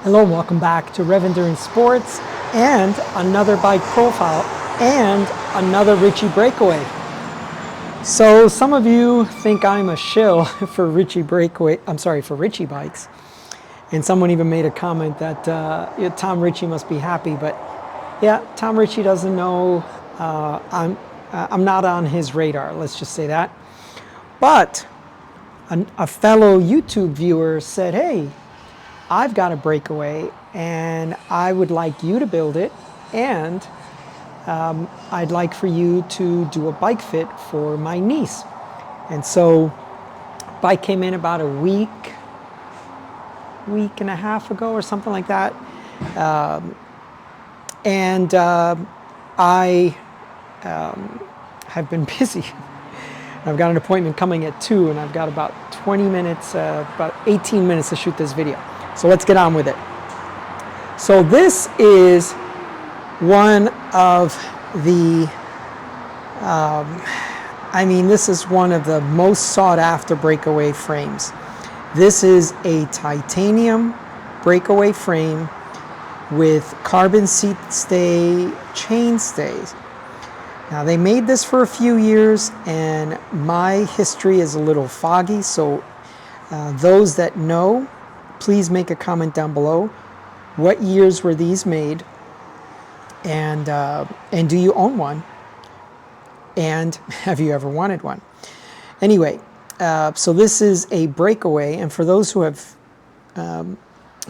Hello and welcome back to Rev Endurance Sports and another bike profile and another Ritchey Break-Away. So some of you think I'm a shill for Ritchey Break-Away, for Ritchey bikes. And someone even made a comment that Tom Ritchey must be happy, but yeah, Tom Ritchey doesn't know I'm not on his radar, let's just say that. But a fellow YouTube viewer said, hey, I've got a Breakaway and I would like you to build it, and I'd like for you to do a bike fit for my niece. And so bike came in about a week and a half ago or something like that. I have been busy. I've got an appointment coming at 2 and I've got about 20 minutes, about 18 minutes to shoot this video. So let's get on with it. So this is one of the, this is one of the most sought after Breakaway frames. This is a titanium Breakaway frame with carbon seat stay chain stays. Now they made this for a few years and my history is a little foggy, so those that know, please make a comment down below. What years were these made? And do you own one? And have you ever wanted one? Anyway, so this is a Breakaway, and for those who are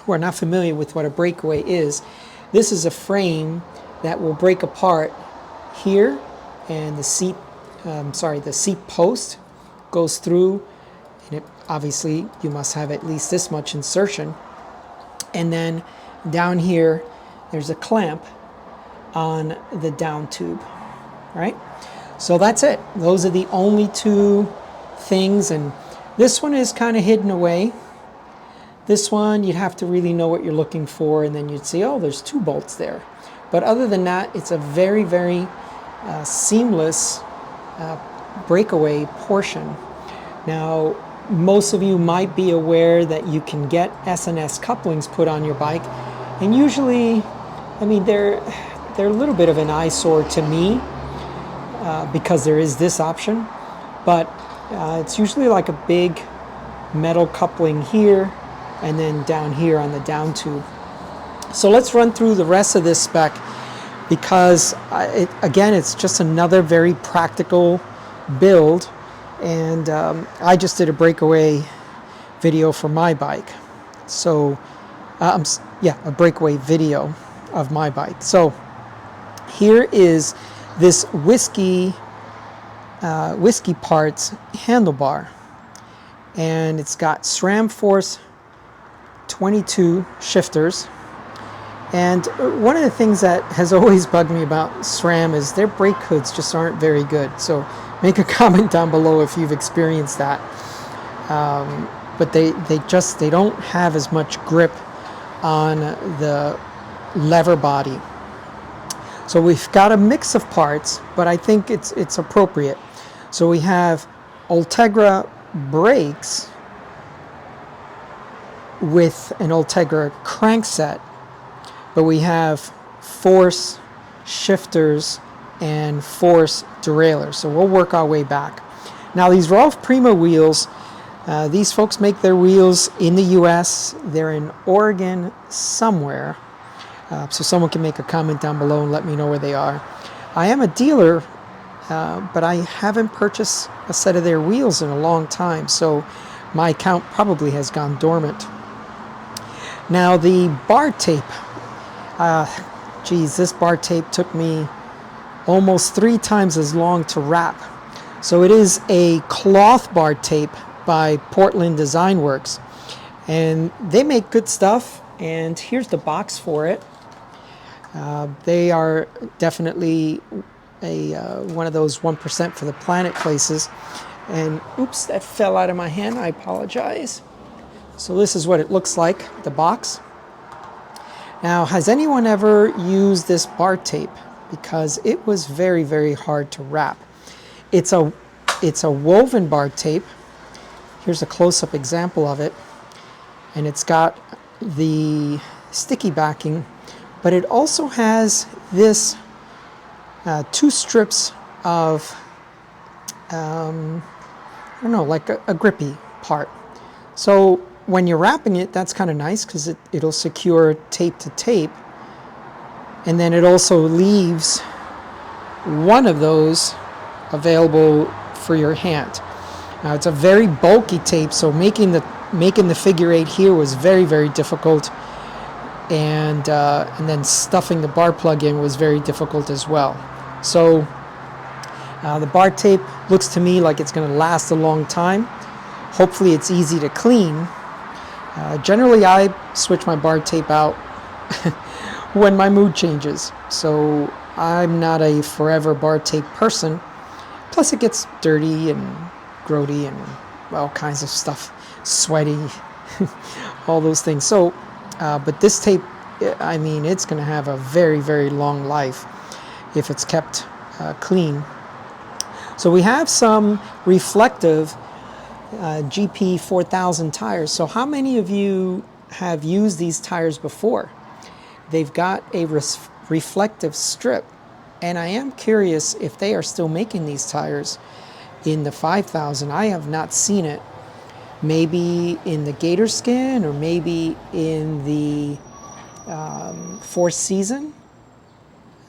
not familiar with what a Breakaway is, this is a frame that will break apart here, and the seat, the seat post goes through. And it, obviously, you must have at least this much insertion. And then down here, there's a clamp on the down tube, right? So that's it. Those are the only two things. And this one is kind of hidden away. This one, you'd have to really know what you're looking for, and then you'd see, oh, there's 2 bolts there. But other than that, it's a very, very seamless Breakaway portion. Now, most of you might be aware that you can get S&S couplings put on your bike, and usually, they're a little bit of an eyesore to me because there is this option, but it's usually like a big metal coupling here and then down here on the down tube. So let's run through the rest of this spec because again, it's just another very practical build. And I just did a Breakaway video for my bike. So, a Breakaway video of my bike. So here is this whiskey parts handlebar. And it's got SRAM Force 22 shifters. And one of the things that has always bugged me about SRAM is their brake hoods just aren't very good. So make a comment down below if you've experienced that. But they don't have as much grip on the lever body. So we've got a mix of parts, but I think it's appropriate. So we have Ultegra brakes with an Ultegra crankset, but we have Force shifters and Force derailleurs. So we'll work our way back. Now these Rolf Prima wheels, these folks make their wheels in the US. They're in Oregon somewhere. So someone can make a comment down below and let me know where they are. I am a dealer, but I haven't purchased a set of their wheels in a long time. So my account probably has gone dormant. Now the bar tape. This bar tape took me almost 3 times as long to wrap. So it is a cloth bar tape by Portland Design Works, and they make good stuff, and here's the box for it. They are definitely one of those 1% for the planet places, and oops, that fell out of my hand, I apologize. So this is what it looks like, the box. Now, has anyone ever used this bar tape? Because it was very, very hard to wrap. It's a woven bar tape. Here's a close-up example of it. And it's got the sticky backing, but it also has this 2 strips of, I don't know, like a grippy part. So when you're wrapping it, that's kind of nice because it'll secure tape to tape. And then it also leaves one of those available for your hand. Now it's a very bulky tape, so making the figure 8 here was very, very difficult, and then stuffing the bar plug in was very difficult as well. So the bar tape looks to me like it's going to last a long time. Hopefully it's easy to clean. Generally I switch my bar tape out when my mood changes, so I'm not a forever bar tape person. Plus it gets dirty and grody and all kinds of stuff, sweaty, all those things. So, but this tape, I mean, it's going to have a very, very long life if it's kept clean. So we have some reflective GP 4000 tires. So how many of you have used these tires before? They've got a reflective strip, and I am curious if they are still making these tires in the 5000. I have not seen it. Maybe in the Gator Skin, or maybe in the Four Season.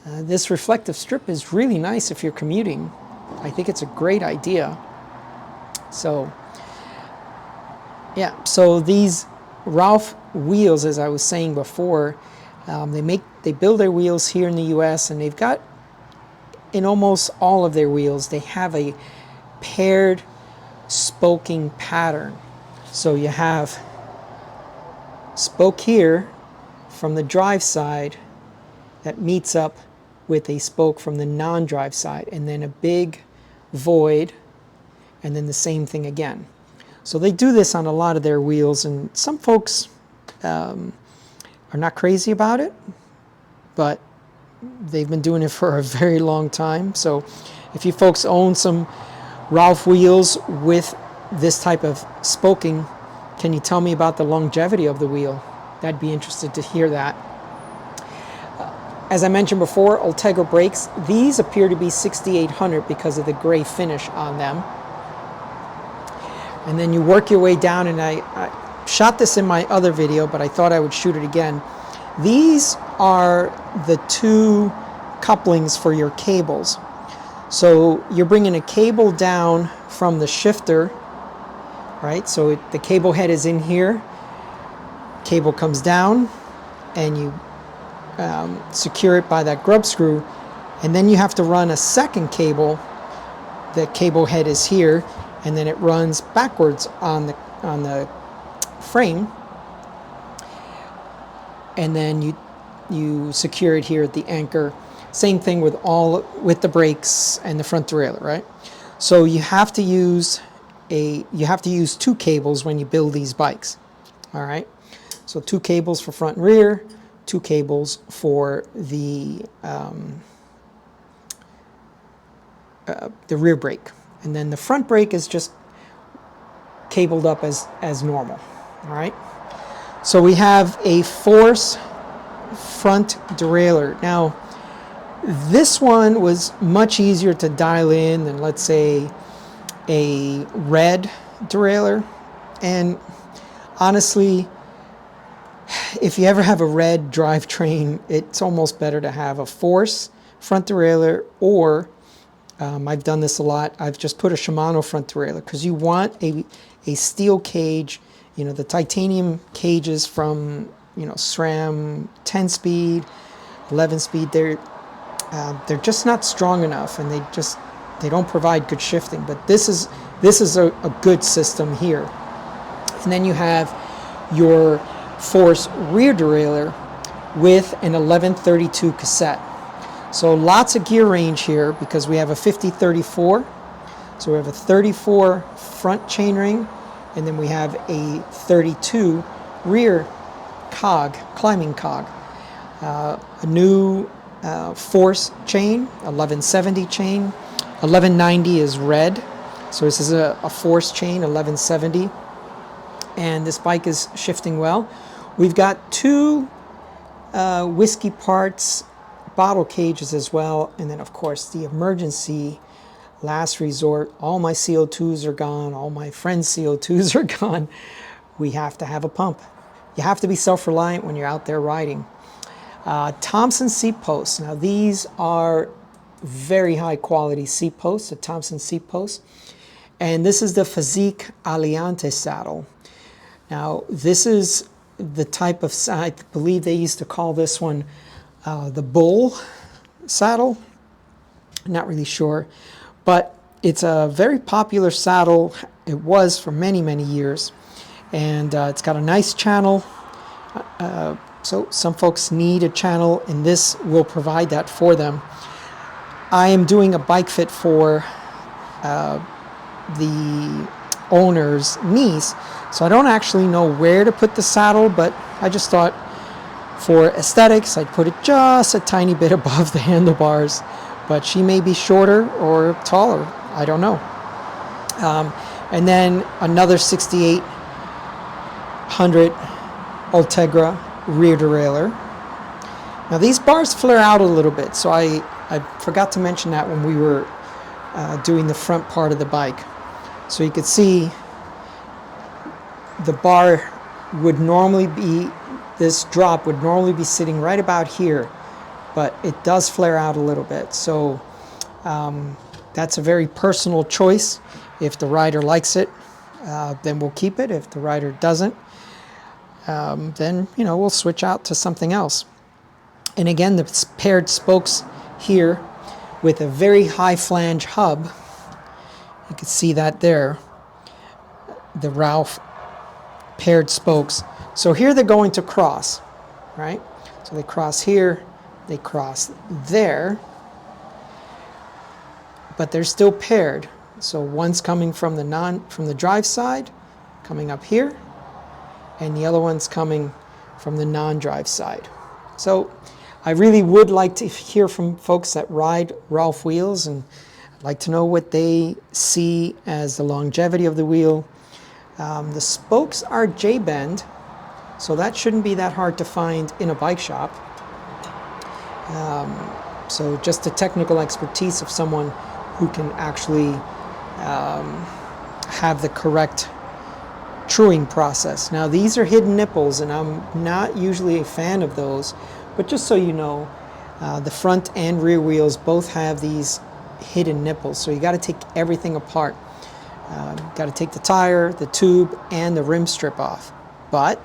This reflective strip is really nice if you're commuting. I think it's a great idea. So yeah, so these Ralph wheels, as I was saying before, they build their wheels here in the US, and they've got, in almost all of their wheels, they have a paired spoking pattern. So you have spoke here from the drive side that meets up with a spoke from the non-drive side, and then a big void, and then the same thing again. So they do this on a lot of their wheels, and some folks are not crazy about it, but they've been doing it for a very long time. So if you folks own some Ralph wheels with this type of spoking, can you tell me about the longevity of the wheel? I'd be interested to hear that. As I mentioned before, Ultegra brakes, these appear to be 6800 because of the gray finish on them. And then you work your way down, and I shot this in my other video, but I thought I would shoot it again. These are the 2 couplings for your cables. So you're bringing a cable down from the shifter, right? So the cable head is in here, cable comes down, and you secure it by that grub screw, and then you have to run a second cable. The cable head is here, and then it runs backwards on the frame, and then you secure it here at the anchor. Same thing with the brakes and the front derailleur, right? So you have to use 2 cables when you build these bikes. All right, so 2 cables for front and rear, 2 cables for the rear brake, and then the front brake is just cabled up as normal. All right, so we have a Force front derailleur. Now this one was much easier to dial in than, let's say, a red derailleur, and honestly, if you ever have a red drivetrain, it's almost better to have a Force front derailleur, or I've done this a lot, I've just put a Shimano front derailleur, because you want a steel cage. You know, the titanium cages from, you know, SRAM 10 speed, 11 speed, they're just not strong enough, and they don't provide good shifting. But this is a good system here. And then you have your Force rear derailleur with an 1132 cassette. So lots of gear range here because we have a 50-34. So we have a 34 front chainring, and then we have a 32 rear cog, climbing cog. A new Force chain, 1170 chain. 1190 is red. So this is a Force chain, 1170. And this bike is shifting well. We've got 2 whiskey parts, bottle cages as well, and then of course the emergency last resort. All my CO2s are gone, all my friends' CO2s are gone. We have to have a pump. You have to be self-reliant when you're out there riding. Thompson seat posts. Now these are very high quality seat posts, the Thompson seat posts. And this is the Physique Aliante saddle. Now this is the type of, I believe they used to call this one the bull saddle. Not really sure, but it's a very popular saddle. It was for many, many years. And it's got a nice channel. So some folks need a channel, and this will provide that for them. I am doing a bike fit for the owner's niece, so I don't actually know where to put the saddle, but I just thought for aesthetics I'd put it just a tiny bit above the handlebars, but she may be shorter or taller, I don't know. And then another 6800 Ultegra rear derailleur. Now these bars flare out a little bit, so I forgot to mention that when we were doing the front part of the bike. So you could see the bar would normally be, this drop would normally be sitting right about here, but it does flare out a little bit. So that's a very personal choice. If the rider likes it, then we'll keep it. If the rider doesn't, then we'll switch out to something else. And again, the paired spokes here with a very high flange hub. You can see that there, the Ralph paired spokes. So here they're going to cross, right? So they cross here, they cross there, but they're still paired. So one's coming from the drive side, coming up here, and the other one's coming from the non-drive side. So I really would like to hear from folks that ride Ralph wheels, and I'd like to know what they see as the longevity of the wheel. The spokes are J-bend, so that shouldn't be that hard to find in a bike shop. So just the technical expertise of someone who can actually have the correct truing process. Now these are hidden nipples, and I'm not usually a fan of those, but just so you know, the front and rear wheels both have these hidden nipples, so you got to take everything apart. Got to take the tire, the tube, and the rim strip off. But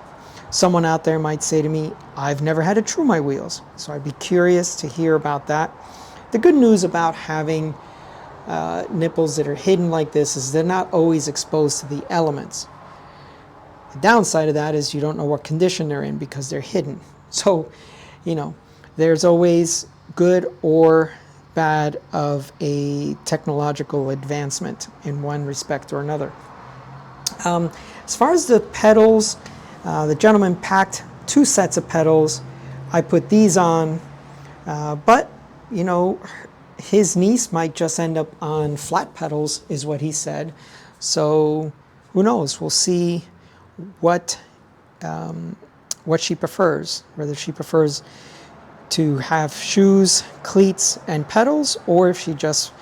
someone out there might say to me, I've never had to true my wheels, so I'd be curious to hear about that. The good news about having nipples that are hidden like this is they're not always exposed to the elements. The downside of that is you don't know what condition they're in because they're hidden. So, there's always good or bad of a technological advancement in one respect or another. As far as the pedals, the gentleman packed 2 sets of pedals. I put these on, but his niece might just end up on flat pedals, is what he said. So who knows? We'll see what she prefers, whether she prefers to have shoes, cleats, and pedals, or if she just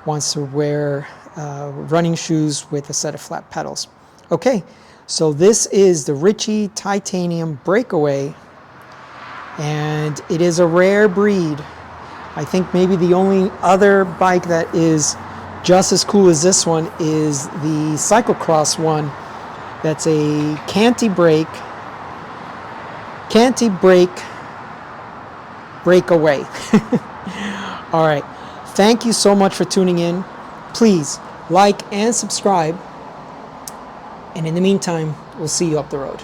wants to wear running shoes with a set of flat pedals. Okay, so this is the Ritchey Titanium Breakaway, and it is a rare breed. I think maybe the only other bike that is just as cool as this one is the cyclocross one. That's a canty-brake breakaway. All right. Thank you so much for tuning in. Please like and subscribe. And in the meantime, we'll see you up the road.